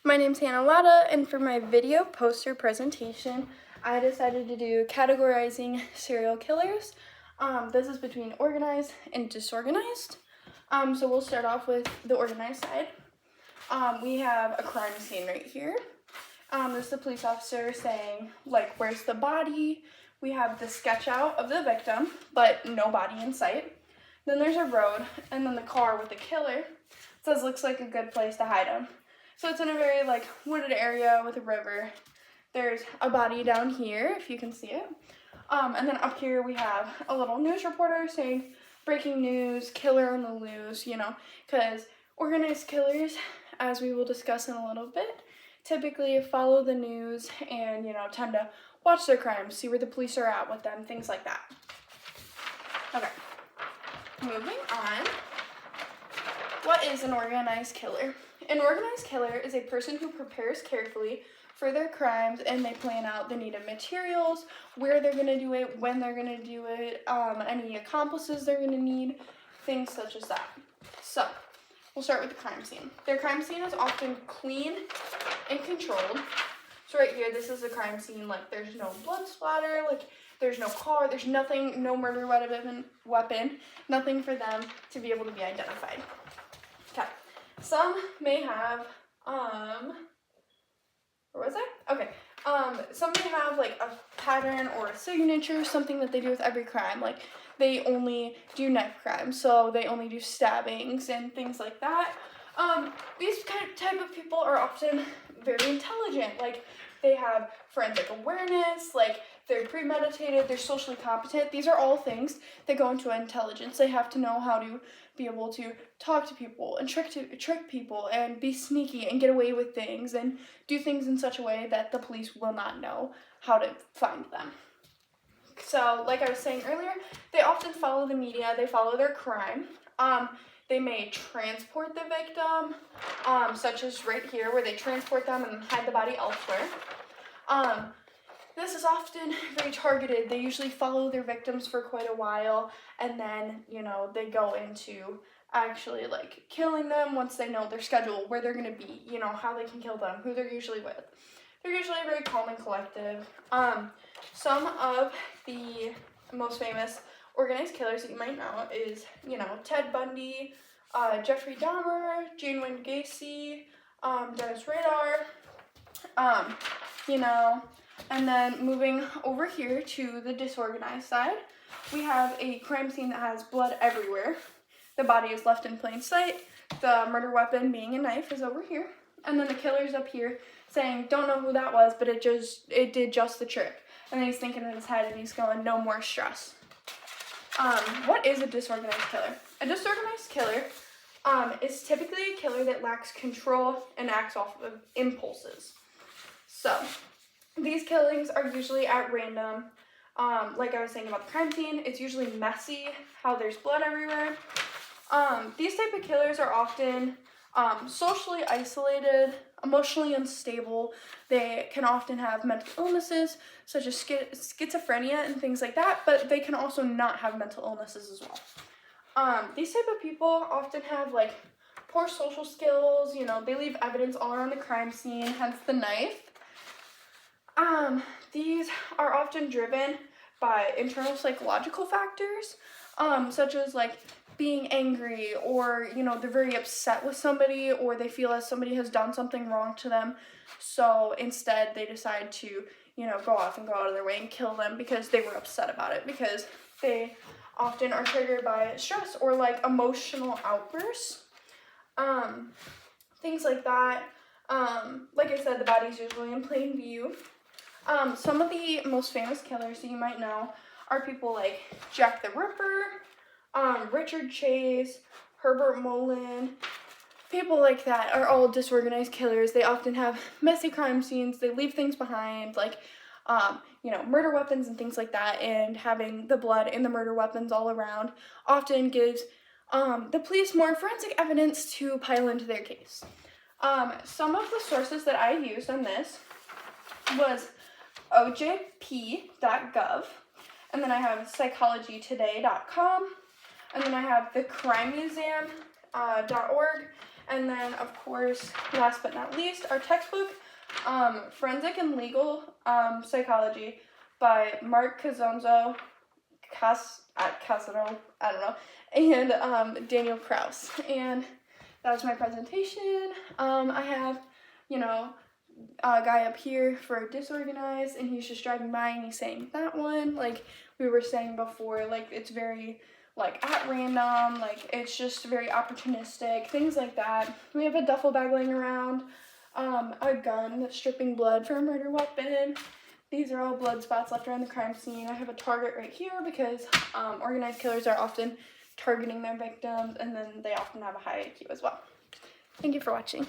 My name's Hannah Latta, and for my video poster presentation, I decided to do categorizing serial killers. This is between organized and disorganized. So we'll start off with the organized side. We have a crime scene right here. This is the police officer saying, like, where's the body? We have the sketch out of the victim, but no body in sight. Then there's a road, and then the car with the killer. It says looks like a good place to hide him. So it's in a very wooded area with a river. There's a body down here, if you can see it. And then up here we have a little news reporter saying, breaking news, killer on the loose, because organized killers, as we will discuss in a little bit, typically follow the news and, tend to watch their crimes, see where the police are at with them, things like that. Okay, moving on. What is an organized killer? An organized killer is a person who prepares carefully for their crimes, and they plan out the needed materials, where they're going to do it, when they're going to do it, any accomplices they're going to need, things such as that. So, we'll start with the crime scene. Their crime scene is often clean and controlled. So right here, this is the crime scene. There's no blood splatter, there's no car, there's nothing, no murder weapon, nothing for them to be able to be identified. Okay. Some may have, where was I? Okay. Some may have a pattern or a signature, something that they do with every crime. They only do knife crimes, so they only do stabbings and things like that. These type of people are often very intelligent. They have forensic awareness, they're premeditated, they're socially competent. These are all things that go into intelligence. They have to know how to be able to talk to people and trick people and be sneaky and get away with things and do things in such a way that the police will not know how to find them. So, like I was saying earlier, they often follow the media, they follow their crime. They may transport the victim, such as right here where they transport them and hide the body elsewhere. This is often very targeted. They usually follow their victims for quite a while, and then, they go into actually, killing them once they know their schedule, where they're going to be, how they can kill them, who they're usually with. They're usually very calm and collective. Some of the most famous organized killers that you might know is, Ted Bundy, Jeffrey Dahmer, Jane Wynn Gacy, Dennis Rader, and then moving over here to the disorganized side, we have a crime scene that has blood everywhere. The body is left in plain sight. The murder weapon, being a knife, is over here. And then the killer's up here saying, don't know who that was, but it did just the trick. And then he's thinking in his head and he's going, no more stress. What is a disorganized killer? A disorganized killer is typically a killer that lacks control and acts off of impulses. So, these killings are usually at random. Like I was saying about the crime scene, it's usually messy, how there's blood everywhere. These type of killers are often socially isolated, emotionally unstable. They can often have mental illnesses, such as schizophrenia and things like that, but they can also not have mental illnesses as well. These type of people often have, poor social skills. They leave evidence all around the crime scene, hence the knife. These are often driven by internal psychological factors, such as, being angry, or, they're very upset with somebody, or they feel as somebody has done something wrong to them, so instead they decide to, go off and go out of their way and kill them because they were upset about it, because they often are triggered by stress or, emotional outbursts, things like that. Like I said, the body's usually in plain view. Some of the most famous killers that you might know are people like Jack the Ripper, Richard Chase, Herbert Mullen. People like that are all disorganized killers. They often have messy crime scenes. They leave things behind, murder weapons and things like that, and having the blood and the murder weapons all around often gives the police more forensic evidence to pile into their case. Some of the sources that I used on this was ojp.gov, and then I have psychologytoday.com, and then I have thecrimemuseum.org, And then, of course, last but not least, our textbook, Forensic and Legal Psychology by Mark Casonzo, Casero, I don't know, and Daniel Kraus. And that was my presentation. I have, you know, a guy up here for disorganized, and he's just driving by and he's saying that one, like we were saying before, like it's very like at random, like it's just very opportunistic, things like that. We have a duffel bag laying around, a gun that's dripping blood for a murder weapon. These are all blood spots left around the crime scene. I have a target right here because organized killers are often targeting their victims, and then they often have a high IQ as well. Thank you for watching.